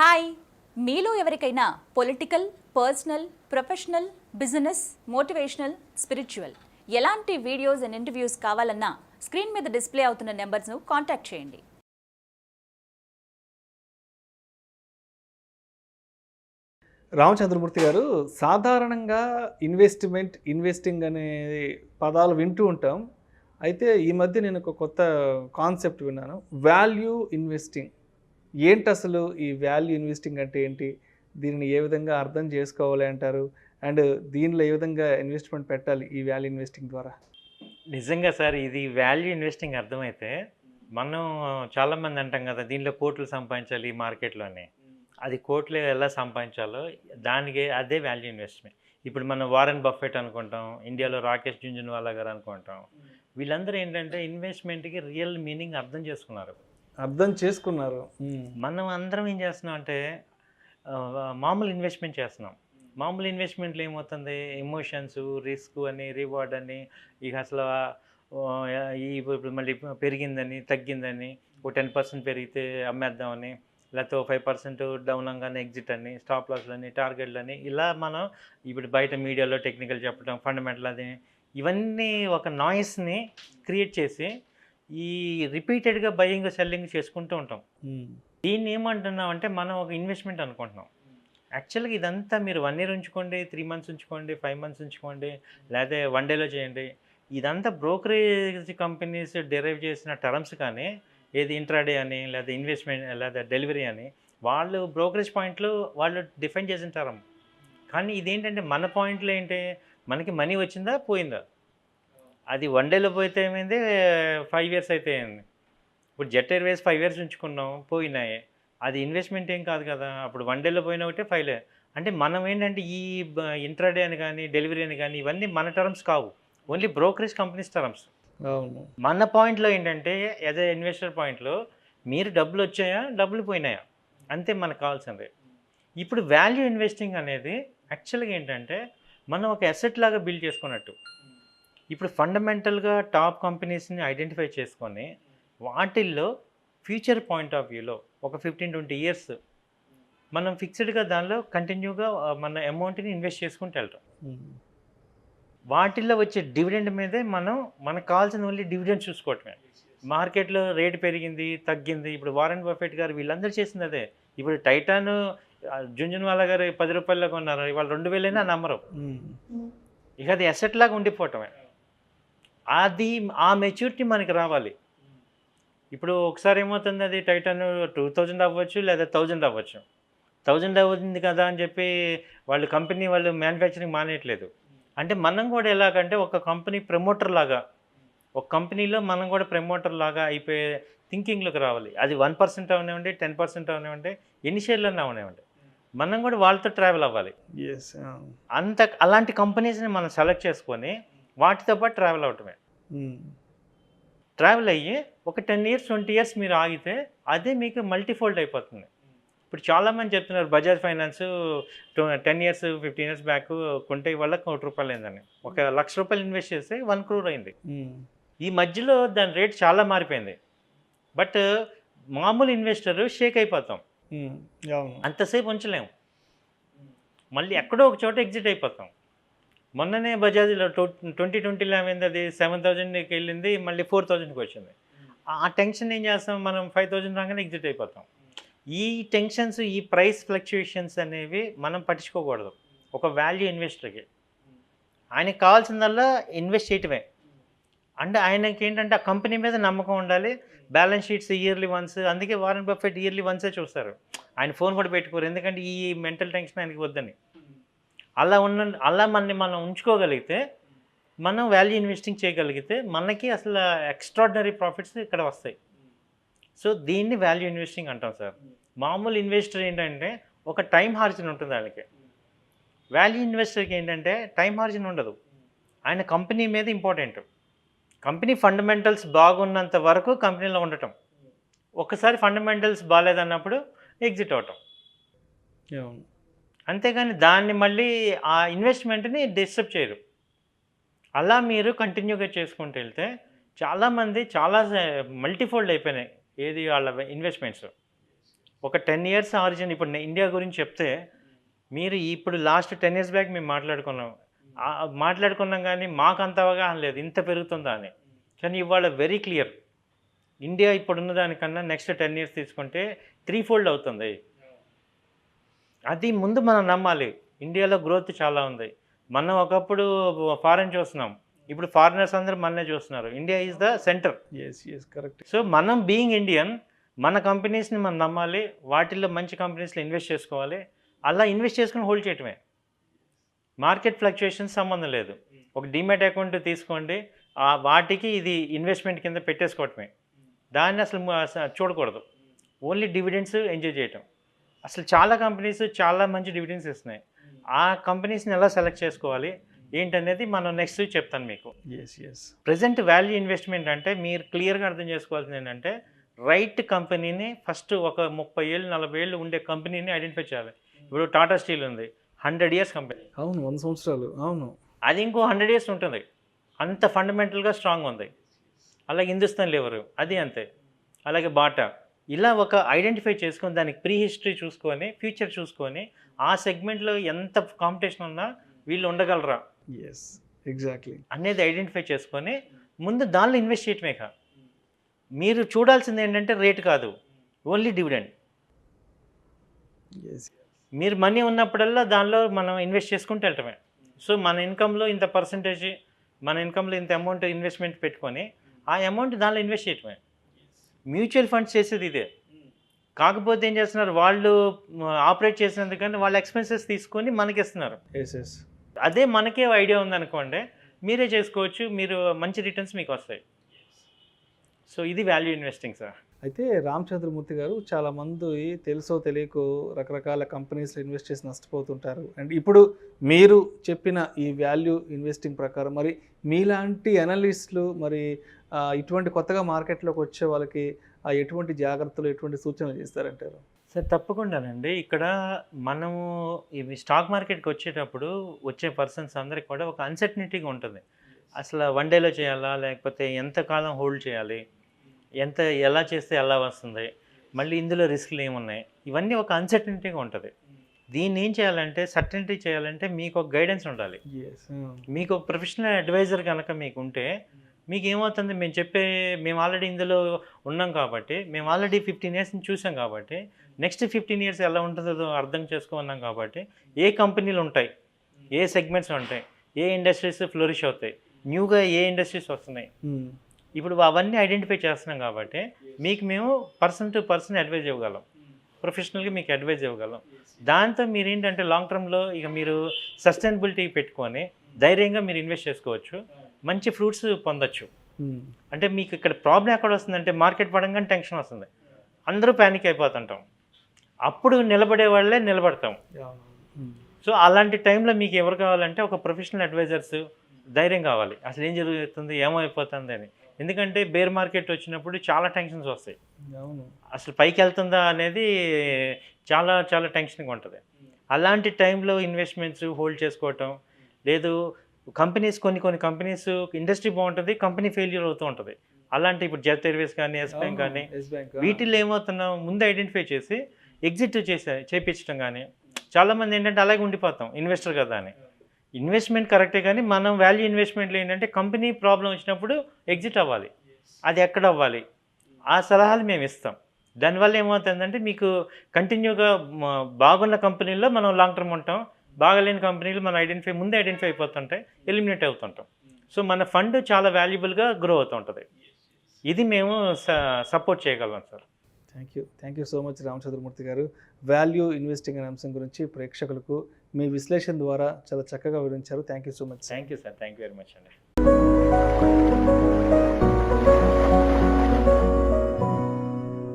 Hi, మీలో ఎవరికైనా political, personal, professional, business, motivational, spiritual ఎలాంటి వీడియోస్ అండ్ ఇంటర్వ్యూస్ కావాలన్నా స్క్రీన్ మీద డిస్ప్లే అవుతున్న నెంబర్స్ను కాంటాక్ట్ చేయండి. రామచంద్రమూర్తి గారు, సాధారణంగా ఇన్వెస్టింగ్ అనే పదాలు వింటూ ఉంటాం. అయితే ఈ మధ్య నేను ఒక కొత్త కాన్సెప్ట్ విన్నాను. Value investing. ఏంటసలు ఈ వాల్యూ ఇన్వెస్టింగ్ అంటే ఏంటి? దీనిని ఏ విధంగా అర్థం చేసుకోవాలి అంటారు? అండ్ దీనిలో ఏ విధంగా ఇన్వెస్ట్మెంట్ పెట్టాలి ఈ వాల్యూ ఇన్వెస్టింగ్ ద్వారా? నిజంగా సార్, ఇది వాల్యూ ఇన్వెస్టింగ్ అర్థమైతే మనం చాలామంది అంటాం కదా, దీనిలో కోట్లు సంపాదించాలి ఈ మార్కెట్లోనే. అది కోట్లు ఎలా సంపాదించాలో దానికి అదే వాల్యూ ఇన్వెస్ట్మెంట్. ఇప్పుడు మనం వారెన్ బఫెట్ అనుకుంటాం, ఇండియాలో రాకేష్ జుంజున్వాలా గారు అనుకుంటాం. వీళ్ళందరూ ఏంటంటే ఇన్వెస్ట్మెంట్కి రియల్ మీనింగ్ అర్థం చేసుకున్నారు. మనం అందరం ఏం చేస్తున్నాం అంటే మామూలు ఇన్వెస్ట్మెంట్ చేస్తున్నాం. మామూలు ఇన్వెస్ట్మెంట్లో ఏమవుతుంది, ఎమోషన్స్, రిస్క్ అని, రివార్డ్ అని, ఇక అసలు ఇప్పుడు మళ్ళీ పెరిగిందని తగ్గిందని, ఒక 10% పెరిగితే అమ్మేద్దామని, లేకపోతే 5% డౌన్ అవగానే ఎగ్జిట్ అని, స్టాప్ లాస్లని, టార్గెట్లని, ఇలా మనం ఇప్పుడు బయట మీడియాలో టెక్నికల్ చెప్పడం, ఫండమెంటల్ అది, ఇవన్నీ ఒక నాయిస్ని క్రియేట్ చేసి ఈ రిపీటెడ్గా బయింగ్ సెల్లింగ్ చేసుకుంటూ ఉంటాం. దీన్ని ఏమంటున్నాం అంటే మనం ఒక ఇన్వెస్ట్మెంట్ అనుకుంటున్నాం. యాక్చువల్గా ఇదంతా మీరు 1 year ఉంచుకోండి, 3 months ఉంచుకోండి, 5 months ఉంచుకోండి, లేదా 1 dayలో చేయండి. ఇదంతా బ్రోకరేజ్ కంపెనీస్ డెరైవ్ చేసిన టర్మ్స్. కానీ ఏది ఇంట్రాడే అని, లేదా ఇన్వెస్ట్మెంట్, లేదా డెలివరీ అని, వాళ్ళు బ్రోకరేజ్ పాయింట్లు వాళ్ళు డిఫైన్ చేసిన టర్మ్. కానీ ఇదేంటంటే మన పాయింట్లో ఏంటి, మనకి మనీ వచ్చిందా పోయిందా. అది 1 dayలో పోతే ఏమైంది, 5 years అయితే అయింది. ఇప్పుడు జెట్ ఎయిర్వేస్ 5 years ఉంచుకున్నాం, పోయినాయి. అది ఇన్వెస్ట్మెంట్ ఏం కాదు కదా. అప్పుడు 1 dayలో పోయినా ఒకటే 5 అంటే మనం ఏంటంటే ఈ ఇంట్రాడే అని కానీ, డెలివరీ అని కానీ, ఇవన్నీ మన టర్మ్స్ కావు, ఓన్లీ బ్రోకరేజ్ కంపెనీస్ టర్మ్స్. అవును. మన పాయింట్లో ఏంటంటే యాజ్ ఎ ఇన్వెస్టర్ పాయింట్లో మీరు డబ్బులు వచ్చాయా, డబ్బులు పోయినాయా, అంతే మనకు కావాల్సింది. ఇప్పుడు వాల్యూ ఇన్వెస్టింగ్ అనేది యాక్చువల్గా ఏంటంటే మనం ఒక అసెట్ లాగా బిల్డ్ చేసుకున్నట్టు. ఇప్పుడు ఫండమెంటల్గా టాప్ కంపెనీస్ని ఐడెంటిఫై చేసుకొని వాటిల్లో ఫ్యూచర్ పాయింట్ ఆఫ్ వ్యూలో ఒక 15-20 years మనం ఫిక్స్డ్గా దానిలో కంటిన్యూగా మన అమౌంట్ని ఇన్వెస్ట్ చేసుకుంటూ వెళ్తాం. వాటిల్లో వచ్చే డివిడెండ్ మీదే మనకు కావాల్సిన ఓన్లీ డివిడెండ్ చూసుకోవటమే. మార్కెట్లో రేటు పెరిగింది తగ్గింది, ఇప్పుడు వారెన్ బఫెట్ గారు వీళ్ళందరూ చేసింది అదే. ఇప్పుడు టైటాన్ జుంజున్వాలా గారు 10 రూపాయల్లో కొన్నారు, ఇవాళ 2000 నమ్మరు. ఇక అది అసెట్ లాగా ఉండిపోవటమే. అది ఆ మెచ్యూరిటీ మనకి రావాలి. ఇప్పుడు ఒకసారి ఏమవుతుంది, అది టైటాన్ 2000 అవ్వచ్చు, లేదా 1000 అవ్వచ్చు. 1000 అవుతుంది కదా అని చెప్పి వాళ్ళు కంపెనీ వాళ్ళు మ్యానుఫ్యాక్చరింగ్ మానేయట్లేదు. అంటే మనం కూడా ఎలాగంటే ఒక కంపెనీ ప్రమోటర్ లాగా, ఒక కంపెనీలో మనం కూడా ప్రమోటర్ లాగా అయిపోయే థింకింగ్లోకి రావాలి. అది 1% అవనివ్వండి, 10% అవనివ్వండి, ఎన్ని షేర్లన్నా అవనివ్వండి, మనం కూడా వాళ్ళతో ట్రావెల్ అవ్వాలి. అలాంటి కంపెనీస్ని మనం సెలెక్ట్ చేసుకొని వాటితో పాటు ట్రావెల్ అవటమే. ట్రావెల్ అయ్యి ఒక 10 years 20 years మీరు ఆగితే అదే మీకు మల్టీఫోల్డ్ అయిపోతుంది. ఇప్పుడు చాలామంది చెప్తున్నారు Bajaj finance 10 years 15 years back కొంటే వల్ల ₹1,00,000 అయిందని. ₹1,00,000 ఇన్వెస్ట్ చేస్తే 1 crore అయింది. ఈ మధ్యలో దాని రేట్ చాలా మారిపోయింది. బట్ మామూలు ఇన్వెస్టర్ షేక్ అయిపోతాం, అంతసేపు ఉంచలేము, మళ్ళీ ఎక్కడో ఒక చోట ఎగ్జిట్ అయిపోతాం. మొన్ననే బజాజ్లో 2020లో ఏమైంది, అది 7,000కి వెళ్ళింది, మళ్ళీ 4,000కి వచ్చింది. ఆ టెన్షన్ ఏం చేస్తాం, మనం 5,000 రాగానే ఎగ్జిట్ అయిపోతాం. ఈ టెన్షన్స్, ఈ ప్రైస్ ఫ్లక్చుయేషన్స్ అనేవి మనం పట్టించుకోకూడదు. ఒక వాల్యూ ఇన్వెస్టర్కి ఆయనకి కావాల్సిందల్లా ఇన్వెస్ట్ చేయటమే. అంటే ఆయనకి ఏంటంటే ఆ కంపెనీ మీద నమ్మకం ఉండాలి. బ్యాలెన్స్ షీట్స్ ఇయర్లీ వన్స్, అందుకే వారెన్ బఫెట్ ఇయర్లీ వన్సే చూస్తారు. ఆయన ఫోన్ కూడా పెట్టుకోరు, ఎందుకంటే ఈ మెంటల్ టెన్షన్ ఆయనకి వద్దని. అలా మనం ఉంచుకోగలిగితే, మనం వాల్యూ ఇన్వెస్టింగ్ చేయగలిగితే మనకి అసలు ఎక్స్ట్రాడినరీ ప్రాఫిట్స్ ఇక్కడ వస్తాయి. సో దీన్ని వాల్యూ ఇన్వెస్టింగ్ అంటాం సార్. మామూలు ఇన్వెస్టర్ ఏంటంటే ఒక టైం హార్జిన్ ఉంటుంది ఆయనకి. వాల్యూ ఇన్వెస్టర్కి ఏంటంటే టైం హార్జిన్ ఉండదు, ఆయన కంపెనీ మీద ఇంపార్టెంట్. కంపెనీ ఫండమెంటల్స్ బాగున్నంత వరకు కంపెనీలో ఉండటం, ఒకసారి ఫండమెంటల్స్ బాగాలేదన్నప్పుడు ఎగ్జిట్ అవటం, అంతేగాని దాన్ని మళ్ళీ ఆ ఇన్వెస్ట్మెంట్ని డిస్టర్బ్ చేయరు. అలా మీరు కంటిన్యూగా చేసుకుంటూ వెళ్తే చాలామంది చాలా మల్టీఫోల్డ్ అయిపోయినాయి ఏది వాళ్ళ ఇన్వెస్ట్మెంట్స్. ఒక 10 ఇయర్స్ ఆరిజిన్ ఇప్పుడు ఇండియా గురించి చెప్తే మీరు ఇప్పుడు లాస్ట్ 10 ఇయర్స్ బ్యాక్ మేము మాట్లాడుకున్నాం కానీ మాకు అంత అవగాహన లేదు ఇంత పెరుగుతుందా అని. కానీ ఇవాళ వెరీ క్లియర్, ఇండియా ఇప్పుడున్న దానికన్నా నెక్స్ట్ 10 ఇయర్స్ తీసుకుంటే 3 ఫోల్డ్ అవుతుంది. అది ముందు మనం నమ్మాలి. ఇండియాలో గ్రోత్ చాలా ఉంది. మనం ఒకప్పుడు ఫారెన్ చూస్తున్నాం, ఇప్పుడు ఫారినర్స్ అందరూ మననే చూస్తున్నారు. India is the centre. Correct. So మనం బీయింగ్ ఇండియన్, మన కంపెనీస్ని మనం నమ్మాలి, వాటిల్లో మంచి కంపెనీస్లో ఇన్వెస్ట్ చేసుకోవాలి. అలా ఇన్వెస్ట్ చేసుకుని హోల్డ్ చేయటమే. మార్కెట్ ఫ్లక్చుయేషన్స్ సంబంధం లేదు. ఒక డిమాట్ అకౌంట్ తీసుకోండి, వాటికి ఇది ఇన్వెస్ట్మెంట్ కింద పెట్టేసుకోవటమే. దాన్ని అసలు చూడకూడదు. ఓన్లీ డివిడెండ్స్ ఎంజాయ్ చేయటం. అసలు చాలా కంపెనీస్ చాలా మంచి డివిడెండ్స్ ఇస్తున్నాయి. ఆ కంపెనీస్ని ఎలా సెలెక్ట్ చేసుకోవాలి ఏంటనేది మనం నెక్స్ట్ చెప్తాను మీకు. ప్రజెంట్ వాల్యూ ఇన్వెస్ట్మెంట్ అంటే మీరు క్లియర్గా అర్థం చేసుకోవాల్సింది ఏంటంటే, రైట్ కంపెనీని ఫస్ట్ ఒక 30 ఏళ్ళు 40 ఏళ్ళు ఉండే కంపెనీని ఐడెంటిఫై చేయాలి. ఇప్పుడు టాటా స్టీల్ ఉంది, 100 ఇయర్స్ కంపెనీ. అవును, 100 సంవత్సరాలు. అవును, అది ఇంకో 100 ఇయర్స్ ఉంటుంది. అంత ఫండమెంటల్గా స్ట్రాంగ్ ఉంది. అలాగే హిందుస్థాన్ లివర్ అది అంతే. అలాగే బాటా. ఇలా ఒక ఐడెంటిఫై చేసుకొని దానికి ప్రీ హిస్టరీ చూసుకొని ఫ్యూచర్ చూసుకొని ఆ సెగ్మెంట్లో ఎంత కాంపిటీషన్ ఉన్నా వీళ్ళు ఉండగలరా ఎగ్జాక్ట్లీ అనేది ఐడెంటిఫై చేసుకొని ముందు దానిలో ఇన్వెస్ట్ చేయటమే కాదు. మీరు చూడాల్సింది ఏంటంటే రేట్ కాదు, ఓన్లీ డివిడెండ్. మీరు మనీ ఉన్నప్పుడల్లా దానిలో మనం ఇన్వెస్ట్ చేసుకుంటూ వెళ్ళటమే. సో మన ఇన్కంలో ఇంత పర్సంటేజ్, మన ఇన్కంలో ఇంత అమౌంట్ ఇన్వెస్ట్మెంట్ పెట్టుకొని ఆ అమౌంట్ దానిలో ఇన్వెస్ట్ చేయటమే. మ్యూచువల్ ఫండ్స్ చేసేది ఇదే. కాకపోతే ఏం చేస్తున్నారు, వాళ్ళు ఆపరేట్ చేసినందుకని వాళ్ళ ఎక్స్పెన్సెస్ తీసుకొని మనకి ఇస్తున్నారు. అదే మనకే ఐడియా ఉందనుకోండి, మీరే చేసుకోవచ్చు, మీరు మంచి రిటర్న్స్ మీకు వస్తాయి. సో ఇది వాల్యూ ఇన్వెస్టింగ్ సార్. అయితే రామచంద్రమూర్తి గారు, చాలామంది తెలుసో తెలియకో రకరకాల కంపెనీస్లో ఇన్వెస్ట్ చేసి నష్టపోతుంటారు. అండ్ ఇప్పుడు మీరు చెప్పిన ఈ వాల్యూ ఇన్వెస్టింగ్ ప్రకారం మరి మీలాంటి అనలిస్టులు మరి ఇటువంటి కొత్తగా మార్కెట్లోకి వచ్చే వాళ్ళకి ఎటువంటి జాగ్రత్తలు, ఎటువంటి సూచనలు చేస్తారంటారు? సార్ తప్పకుండానండి. ఇక్కడ మనము ఇవి స్టాక్ మార్కెట్కి వచ్చేటప్పుడు వచ్చే పర్సన్స్ అందరికి కూడా ఒక అన్సర్టనిటీగా ఉంటుంది. అసలు 1 డేలో చేయాలా, లేకపోతే ఎంతకాలం హోల్డ్ చేయాలి, ఎలా చేస్తే ఎలా వస్తుంది, మళ్ళీ ఇందులో రిస్క్లు ఏమున్నాయి, ఇవన్నీ ఒక అన్సర్టనిటీగా ఉంటుంది. దీన్ని ఏం చేయాలంటే, సర్టనిటీ చేయాలంటే మీకు ఒక గైడెన్స్ ఉండాలి. మీకు ఒక ప్రొఫెషనల్ అడ్వైజర్ కనుక మీకు ఉంటే మీకు ఏమవుతుంది, మేము ఆల్రెడీ ఇందులో ఉన్నాం కాబట్టి, మేము ఆల్రెడీ 15 ఇయర్స్ చూసాం కాబట్టి, నెక్స్ట్ 15 ఇయర్స్ ఎలా ఉంటుందో అర్థం చేసుకున్నాం కాబట్టి, ఏ కంపెనీలు ఉంటాయి, ఏ సెగ్మెంట్స్ ఉంటాయి, ఏ ఇండస్ట్రీస్ ఫ్లోరిష్ అవుతాయి, న్యూగా ఏ ఇండస్ట్రీస్ వస్తున్నాయి, ఇప్పుడు అవన్నీ ఐడెంటిఫై చేస్తున్నాం కాబట్టి మీకు మేము పర్సన్ టు పర్సన్ అడ్వైజ్ ఇవ్వగలం, ప్రొఫెషనల్గా మీకు అడ్వైజ్ ఇవ్వగలం. దాంతో మీరు ఏంటంటే లాంగ్ టర్మ్లో ఇక మీరు సస్టైనబిలిటీ పెట్టుకొని ధైర్యంగా మీరు ఇన్వెస్ట్ చేసుకోవచ్చు, మంచి ఫ్రూట్స్ పొందొచ్చు. అంటే మీకు ఇక్కడ ప్రాబ్లం ఎక్కడ వస్తుందంటే, మార్కెట్ పడంగానే టెన్షన్ వస్తుంది, అందరూ ప్యానిక్ అయిపోతుంటాం, అప్పుడు నిలబడే వాళ్ళే నిలబడతాం. సో అలాంటి టైంలో మీకు ఎవరు కావాలంటే ఒక ప్రొఫెషనల్ అడ్వైజర్స్ ధైర్యం కావాలి, అసలు ఏం జరుగుతుంది, ఏమైపోతుంది అని. ఎందుకంటే బేర్ మార్కెట్ వచ్చినప్పుడు చాలా టెన్షన్స్ వస్తాయి, అసలు పైకి వెళ్తుందా అనేది చాలా చాలా టెన్షన్గా ఉంటుంది. అలాంటి టైంలో ఇన్వెస్ట్మెంట్స్ హోల్డ్ చేసుకోవటం లేదు. కంపెనీస్ కొన్ని కంపెనీస్ ఇండస్ట్రీ బాగుంటుంది, కంపెనీ ఫెయిల్యూర్ అవుతూ ఉంటుంది. అలాంటి ఇప్పుడు జెట్ ఎయిర్వేస్ కానీ, ఎస్ బ్యాంక్ కానీ, వీటిల్లో ఏమవుతున్నాం ముందు ఐడెంటిఫై చేసి ఎగ్జిట్ చేయించడం కానీ. చాలామంది ఏంటంటే అలాగే ఉండిపోతాం, ఇన్వెస్టర్ కదా అని. ఇన్వెస్ట్మెంట్ కరెక్టే, కానీ మనం వాల్యూ ఇన్వెస్ట్మెంట్లో ఏంటంటే కంపెనీ ప్రాబ్లం వచ్చినప్పుడు ఎగ్జిట్ అవ్వాలి, అది ఎక్కడ అవ్వాలి, ఆ సలహాలు మేము ఇస్తాం. దానివల్ల ఏమవుతుందంటే మీకు కంటిన్యూగా బాగున్న కంపెనీల్లో మనం లాంగ్ టర్మ్ ఉంటాం, బాగాలేని కంపెనీలు మనం ముందే ఐడెంటిఫై అయిపోతుంటాయి, ఎలిమినేట్ అవుతుంటాం. సో మన ఫండ్ చాలా వాల్యుబుల్గా గ్రో అవుతుంటుంది. ఇది మేము సపోర్ట్ చేయగలం sir. Thank you so much Ramachandramurthy గారు. వాల్యూ ఇన్వెస్టింగ్ అనే అంశం గురించి ప్రేక్షకులకు మీ విశ్లేషణ ద్వారా చాలా చక్కగా వివరించారు. Thank you so much. Thank you sir. Thank you very much అండి.